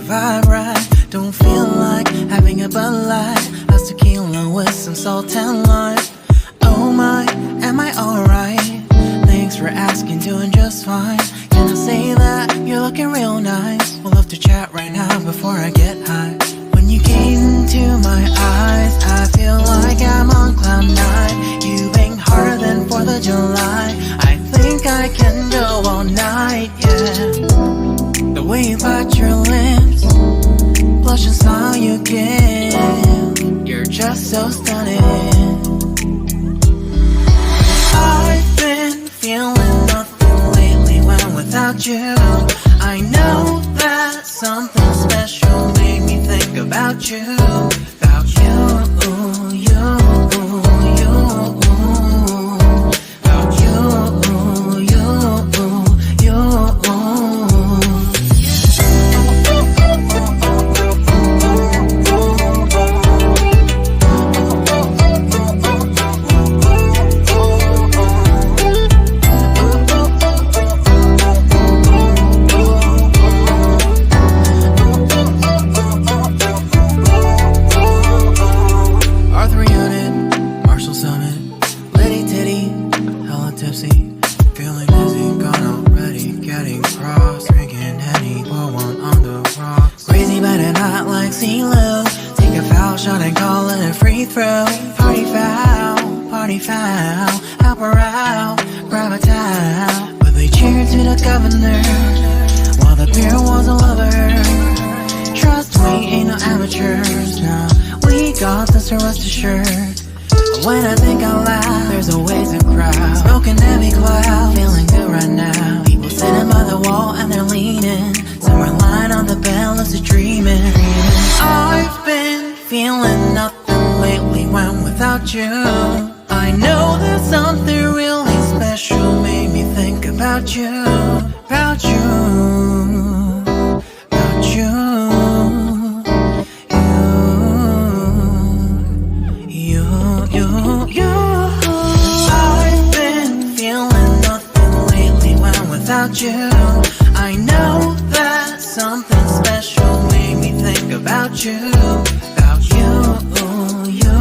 vibe right. Don't feel like having a Bud Light. How's tequila with some salt and lime? Oh my, am I alright? Thanks for asking, doing just fine. Can I say that you're looking real nice? We'll love to chat right now before I get high. When you gaze into my eyes, I feel like I'm on cloud nine. You bang harder than 4th of July. I think I can go all night, yeah. The way you bite your lips, blush and smile you give, you're just so stunning. I've been feeling nothing lately when without you. I know that something special made me think about you. About you, you, you. About you, you, you. Help her out, grab a towel. But they cheered to the governor while the beer was a lover. Trust me, ain't no amateurs, no. We got this, so rest assured. When I think out loud, there's always a crowd. Smoking heavy cloud, feeling good right now. People sitting by the wall and they're leaning. Some are lying on the bed, lucid dreaming. I've been feeling nothing lately when without you. I know that something really special made me think about you, about you, about you, you, you, you. I've been feeling nothing lately when without you. I know that something special made me think about you, about you, you.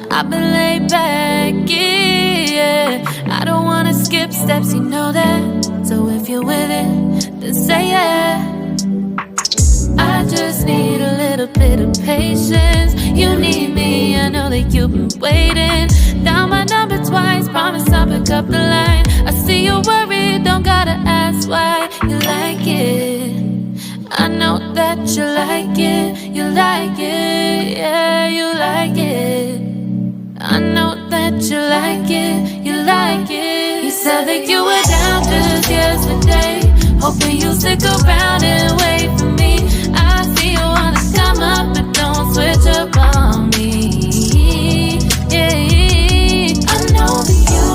I've been laid back, yeah. I don't wanna skip steps, you know that. So if you're with it, then say yeah. I just need a little bit of patience. You need me, I know that you've been waiting. Down my number twice, promise I'll pick up the line. I see you're worried, don't gotta ask why. You like it, I know that you like it. You like it, yeah, you like it. I know that you like it, you like it. You said that you were down just yesterday, hoping you'll stick around and wait for me. I see you wanna come up, but don't switch up on me. Yeah, I know that you,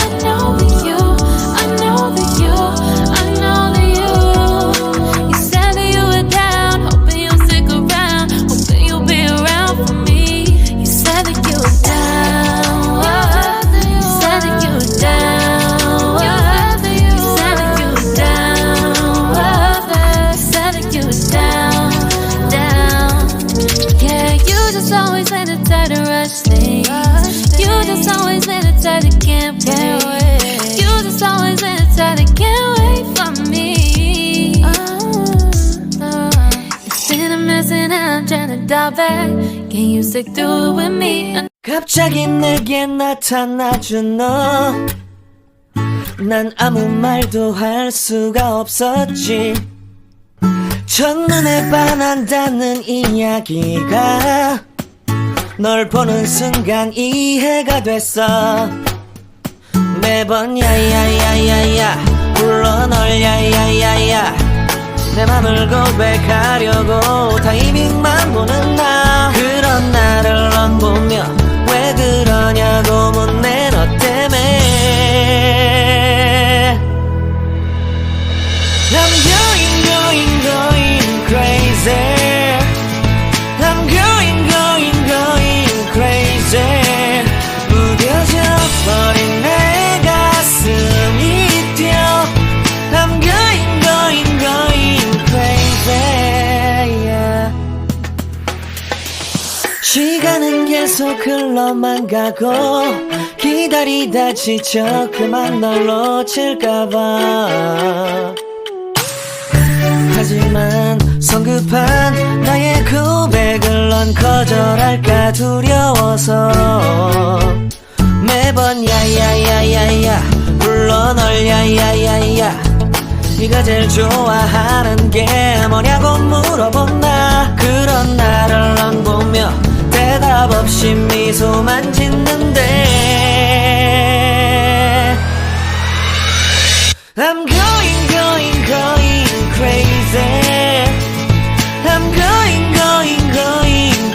I know that you, I know that you, I know that you. You said that you were down, hoping you'll stick around, hoping you'll be around for me. You said that you were down, you said that you were down, you said that you were down, you 답에 Can you stick through it with me? 갑자기 내게 나타나준 너, 난 아무 말도 할 수가 없었지. 첫눈에 반한다는 이야기가 널 보는 순간 이해가 됐어. 매번 야야야야야 불러 널 야야야야, 내 맘을 고백하려고 타이밍만 보는 나. 그런 나를 넌 보며 왜 그러냐고 묻네. 너 때문에 I'm going crazy. I'm going crazy. 무뎌져 버린 내 가슴이 뛰어. I'm going crazy, yeah. 시간은 계속 흘러만 가고 기다리다 지쳐 그만 널 놓칠까봐. 하지만 성급한 나의 고백을 넌 거절할까 두려워서 매번 야야야야야 불러 널 야야야야. 네가 제일 좋아하는 게 뭐냐고 물어본 나. 그런 나를 넌 보며 대답 없이 미소만 짓는데 I'm going crazy. I'm going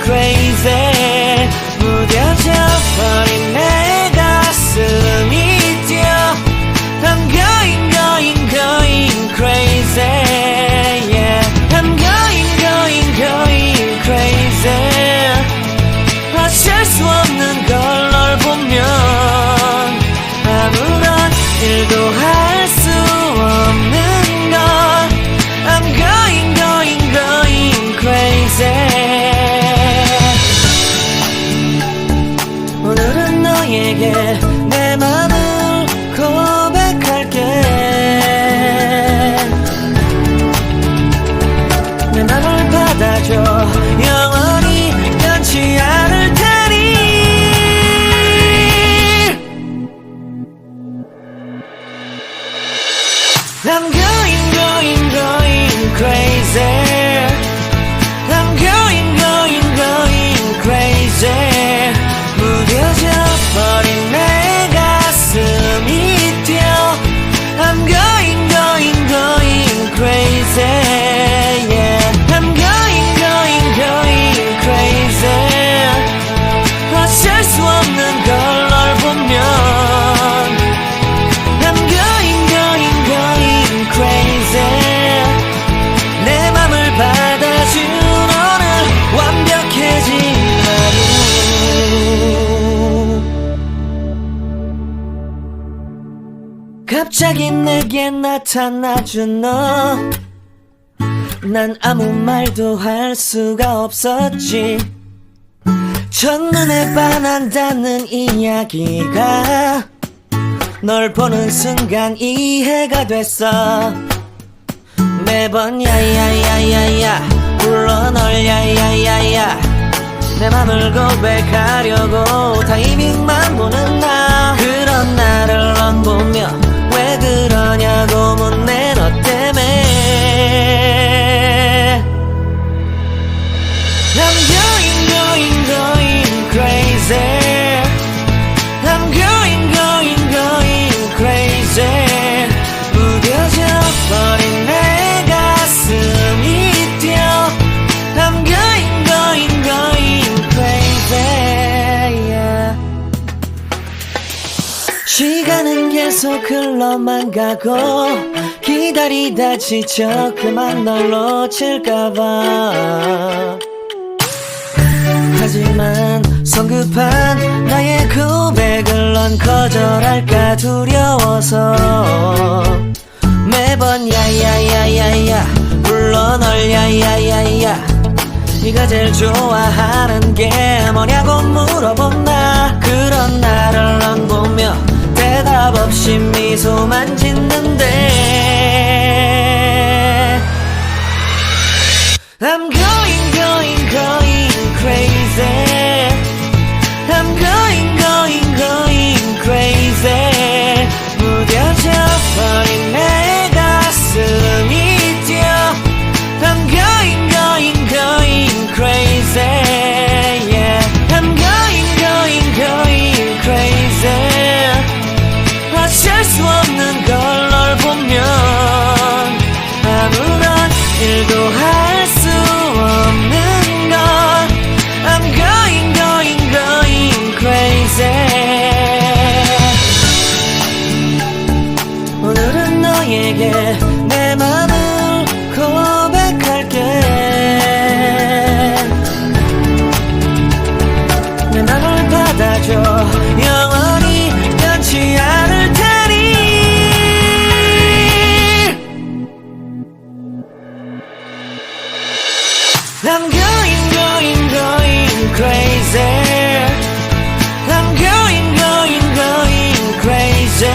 crazy. 무뎌져 버린 내 가슴이 뛰어. I'm going crazy, yeah. I'm going crazy. 어쩔 수 없는 걸 널 보면 아무런 일도 할 수 없는 걸. I'm going crazy. 오늘은 너에게 내 맘을 고백할게. 내 맘을 받아줘. 영원히 변치 않을 테니. I'm going crazy. I'm going crazy. 무뎌져 버린 내 가슴이 뛰어. I'm going crazy, yeah. I'm going crazy. 어쩔 수 없는 걸 널 보면 I'm going crazy. 내 맘을 받아준 오늘 완벽해진 하루. 갑자기 내게 나타나준 너, 난 아무 말도 할 수가 없었지. 첫눈에 반한다는 이야기가 널 보는 순간 이해가 됐어. 매번 야야야야야 불러 널 야야야야, 내 맘을 고백하려고 타이밍만 보는 나. 그런 나를 넌 보며 왜 그러냐고 묻네. 너 때문에 I'm going crazy. I'm going crazy. 무뎌져 버린 내 가슴이 뛰어. I'm going crazy, yeah. 시간은 계속 흘러만 가고 기다리다 지쳐 그만 널 놓칠까봐. 하지만 성급한 나의 고백을 넌 거절할까 두려워서 매번 야야야야야 불러 널 야야야야. 네가 제일 좋아하는 게 뭐냐고 물어본 나. 그런 나를 넌 보며 대답 없이 미소만 짓는데 I'm going I'm going crazy. I'm going crazy.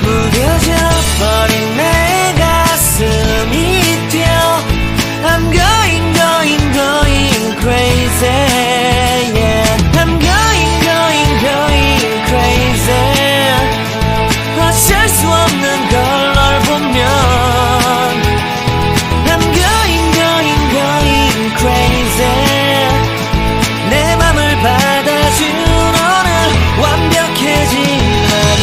무뎌져 버린 내 가슴이 뛰어. I'm going crazy. Yeah. I'm going crazy. 어쩔 수 없는 걸 널 보면 I'm going crazy. 내 맘을 받아준 오늘 완벽해진 하루.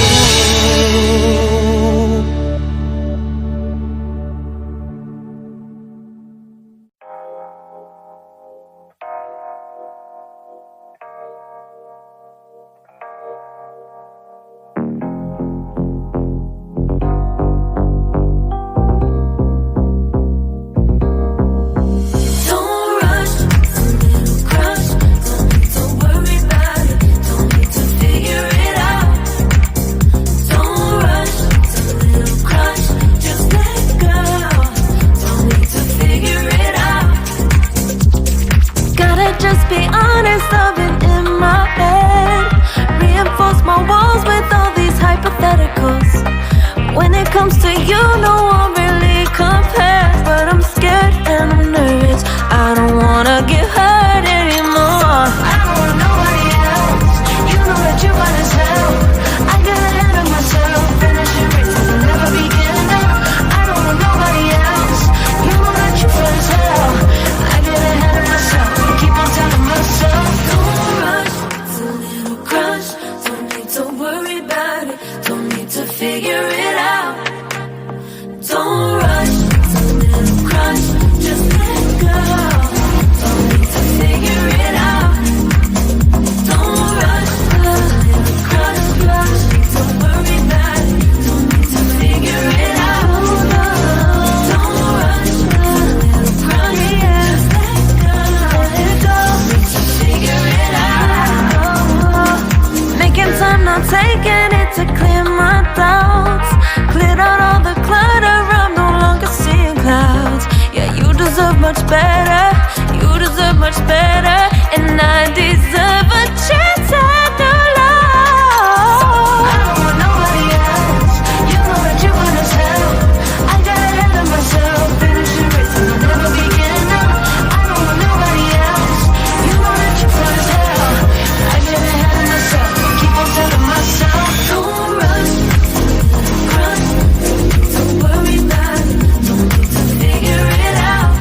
Much better, you deserve much better, and I deserve a chance at new love. I don't want nobody else. You know that you wanna tell. I got ahead of myself, finishing race and I'll never begin now. I don't want nobody else. You know that you wanna tell. I get ahead of myself, keep on telling myself. Don't rush, crush, don't worry about it. Don't need to figure it out.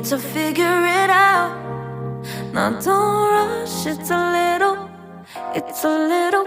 To figure it out. Now don't rush, it's a little crush. Little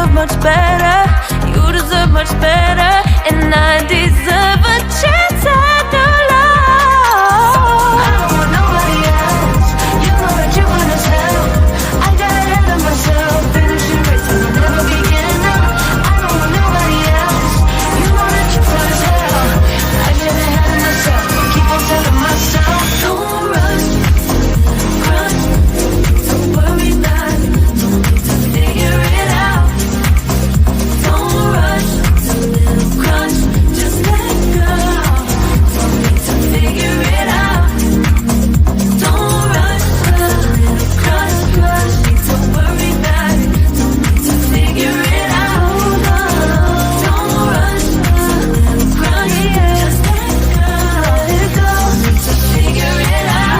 deserve much better. You deserve much better, and I deserve a chance at new love. I don't want nobody else. You know that you want as hell. I got ahead of myself. Finishing race and I'll never begin now. I don't want nobody else. You know that you want as hell. I get ahead of myself. Keep on telling myself, Don't rush, crush, don't worry about it. Don't need to figure it out. Don't rush, it's a little crush, just let go. Don't need to figure it out. Don't rush, it's a little crush, need to worry about it. Don't need to figure it out. Don't rush, it's a little crush, just let go. Don't need to figure it out.